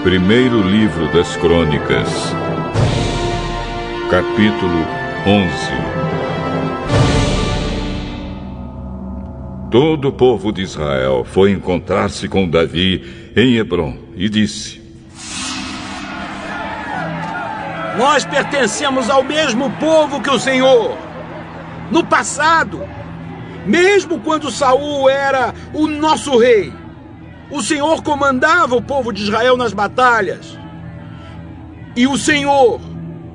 Primeiro livro das Crônicas, capítulo 11. Todo o povo de Israel foi encontrar-se com Davi em Hebrom e disse: Nós pertencemos ao mesmo povo que o Senhor. No passado, mesmo quando Saul era o nosso rei, o Senhor comandava o povo de Israel nas batalhas. E o Senhor,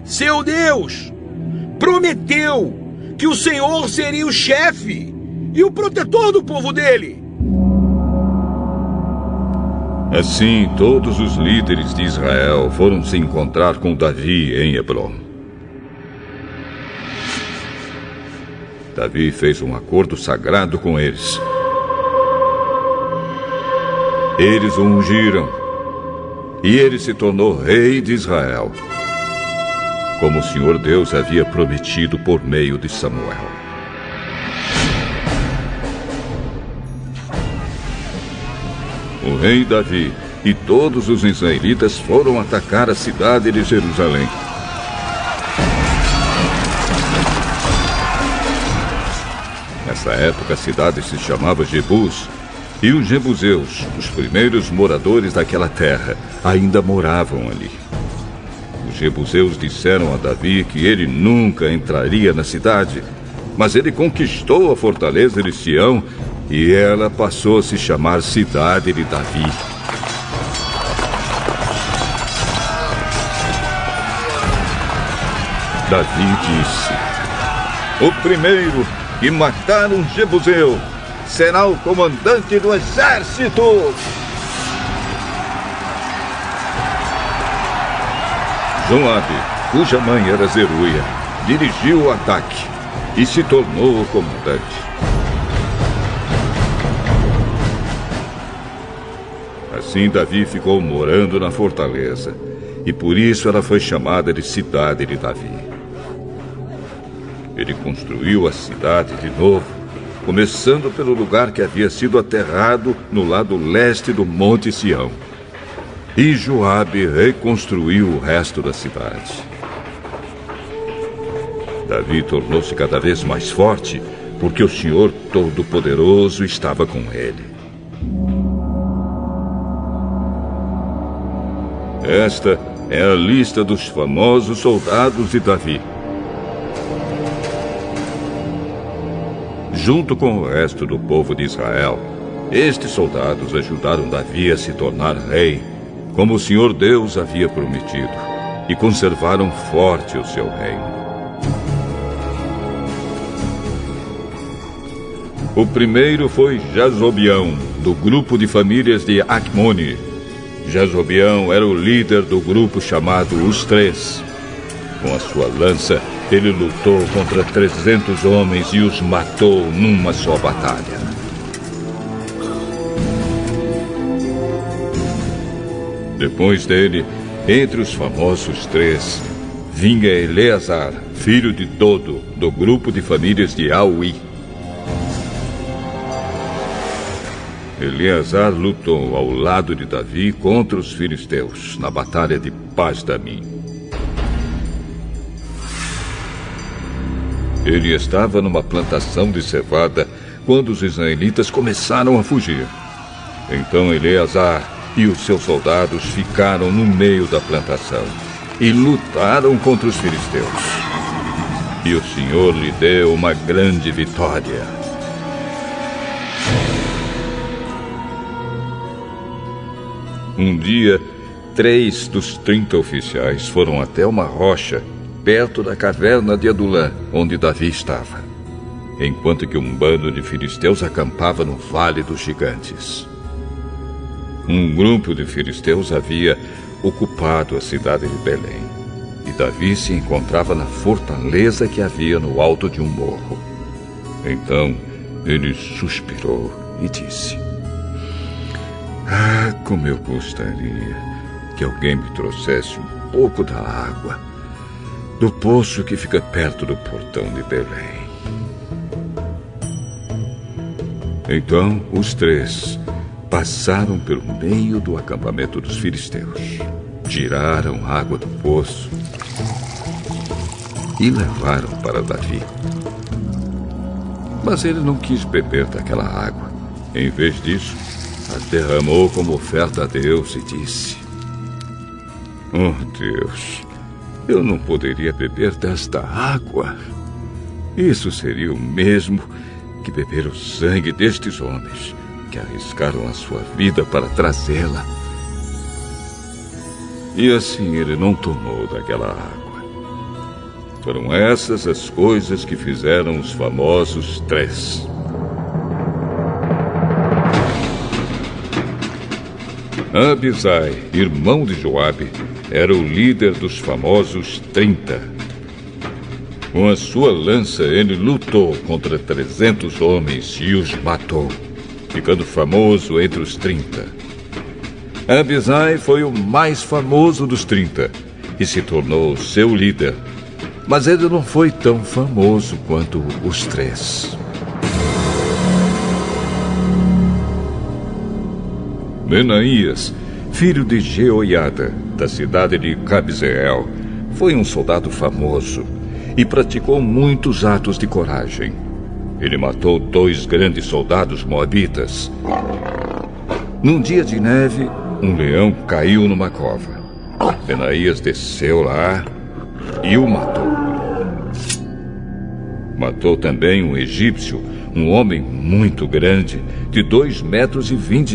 seu Deus, prometeu que o Senhor seria o chefe e o protetor do povo dele. Assim, todos os líderes de Israel foram se encontrar com Davi em Hebrom. Davi fez um acordo sagrado com eles. Eles o ungiram, e ele se tornou rei de Israel, como o Senhor Deus havia prometido por meio de Samuel. O rei Davi e todos os israelitas foram atacar a cidade de Jerusalém. Nessa época, a cidade se chamava Jebus, e os jebuseus, os primeiros moradores daquela terra, ainda moravam ali. Os jebuseus disseram a Davi que ele nunca entraria na cidade, mas ele conquistou a fortaleza de Sião e ela passou a se chamar Cidade de Davi. Davi disse: O primeiro que matar um jebuseu será o comandante do exército. Joabe, cuja mãe era Zeruia, dirigiu o ataque e se tornou o comandante. Assim, Davi ficou morando na fortaleza, e por isso ela foi chamada de Cidade de Davi. Ele construiu a cidade de novo, começando pelo lugar que havia sido aterrado no lado leste do Monte Sião. E Joabe reconstruiu o resto da cidade. Davi tornou-se cada vez mais forte, porque o Senhor Todo-Poderoso estava com ele. Esta é a lista dos famosos soldados de Davi. Junto com o resto do povo de Israel, estes soldados ajudaram Davi a se tornar rei, como o Senhor Deus havia prometido, e conservaram forte o seu reino. O primeiro foi Jazobeão, do grupo de famílias de Acmone. Jazobeão era o líder do grupo chamado Os Três. Com a sua lança, ele lutou contra 300 homens e os matou numa só batalha. Depois dele, entre os famosos três, vinha Eleazar, filho de Dodo, do grupo de famílias de Auí. Eleazar lutou ao lado de Davi contra os filisteus, na batalha de Pas-damim. Ele estava numa plantação de cevada quando os israelitas começaram a fugir. Então Eleazar e os seus soldados ficaram no meio da plantação e lutaram contra os filisteus. E o Senhor lhe deu uma grande vitória. Um dia, 3 dos 30 oficiais foram até uma rocha perto da caverna de Adulã, onde Davi estava, enquanto que um bando de filisteus acampava no Vale dos Gigantes. Um grupo de filisteus havia ocupado a cidade de Belém, e Davi se encontrava na fortaleza que havia no alto de um morro. Então ele suspirou e disse: Ah, como eu gostaria que alguém me trouxesse um pouco da água do poço que fica perto do portão de Belém. Então os três passaram pelo meio do acampamento dos filisteus, tiraram água do poço e levaram para Davi. Mas ele não quis beber daquela água. Em vez disso, a derramou como oferta a Deus e disse: "Oh Deus, eu não poderia beber desta água. Isso seria o mesmo que beber o sangue destes homens que arriscaram a sua vida para trazê-la." E assim ele não tomou daquela água. Foram essas as coisas que fizeram os famosos 3. Abisai, irmão de Joabe, era o líder dos famosos 30. Com a sua lança, ele lutou contra 300 homens e os matou, ficando famoso entre os 30. Abisai foi o mais famoso dos 30 e se tornou seu líder. Mas ele não foi tão famoso quanto os 3. Benaías, filho de Jeoiada, da cidade de Cabzeel, foi um soldado famoso e praticou muitos atos de coragem. Ele matou 2 grandes soldados moabitas. Num dia de neve, um leão caiu numa cova. Benaías desceu lá e o matou. Matou também um egípcio, um homem muito grande, de 2,20 metros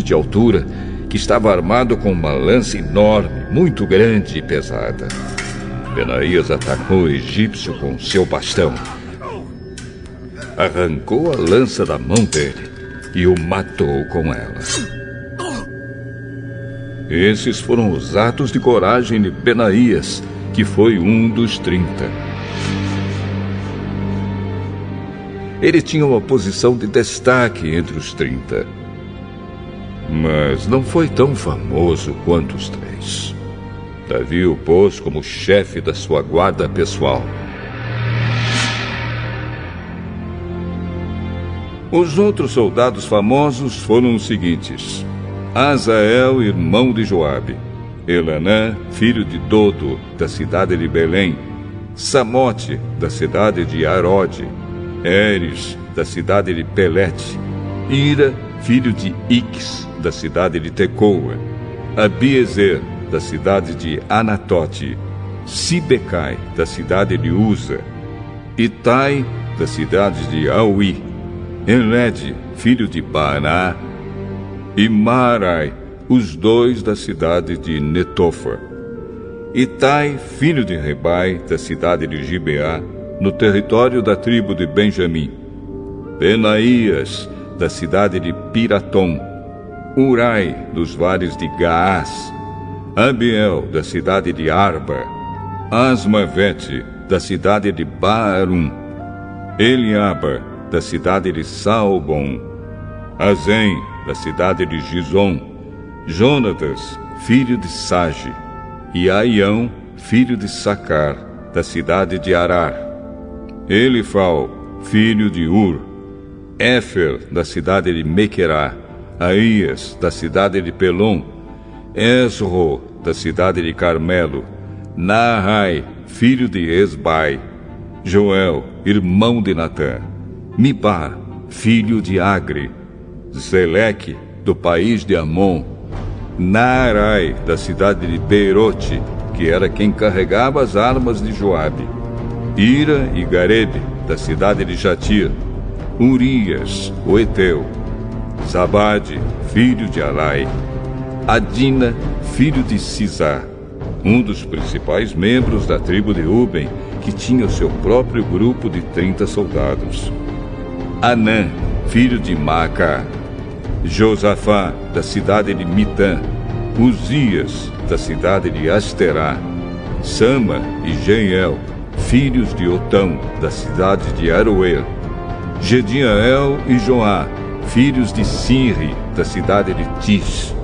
de altura, que estava armado com uma lança enorme, muito grande e pesada. Benaías atacou o egípcio com seu bastão. Arrancou a lança da mão dele e o matou com ela. Esses foram os atos de coragem de Benaías, que foi um dos 30. Ele tinha uma posição de destaque entre os 30. Mas não foi tão famoso quanto os 3. Davi o pôs como chefe da sua guarda pessoal. Os outros soldados famosos foram os seguintes: Azael, irmão de Joabe; Elanã, filho de Dodo, da cidade de Belém; Samote, da cidade de Arode; Eres, da cidade de Pelete; Ira, filho de Ix, da cidade de Tecoa; Abiezer, da cidade de Anatote; Sibecai, da cidade de Uza; Itai, da cidade de Auí; Enled, filho de Baaná; e Maarai, os 2 da cidade de Netofa; Itai, filho de Ribai, da cidade de Gibeá, no território da tribo de Benjamim; Benaías, da cidade de Piratom; Urai, dos vales de Gaás; Abiel, da cidade de Arba; Asmavete, da cidade de Baarum; Eliaba, da cidade de Saalbom; Azem, da cidade de Gizom; Jonatas, filho de Sage; e Aião, filho de Sacar, da cidade de Arar; Elifal, filho de Ur; Éfer, da cidade de Mequerá; Aías, da cidade de Pelom; Esro, da cidade de Carmelo; Naai, filho de Esbai; Joel, irmão de Natã; Mibar, filho de Agre; Zeleque, do país de Amon; Naarai, da cidade de Beirote, que era quem carregava as armas de Joabe; Ira e Garebe, da cidade de Jatir; Urias, o Eteu; Zabade, filho de Alai; Adina, filho de Sisá, um dos principais membros da tribo de Ruben, que tinha o seu próprio grupo de 30 soldados; Anã, filho de Maacá; Josafá, da cidade de Mitã; Uzias, da cidade de Asterá; Sama e Jeiel, filhos de Otão, da cidade de Aroer; Gediael e Joá, filhos de Sinri, da cidade de Tis;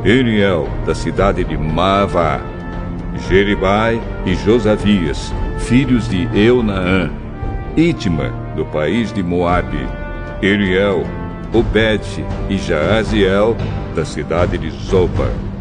Eliel, da cidade de Maavá; Jeribai e Josavias, filhos de Eunaã; Itma, do país de Moabe; Eliel, Obed e Jaaziel, da cidade de Zoba.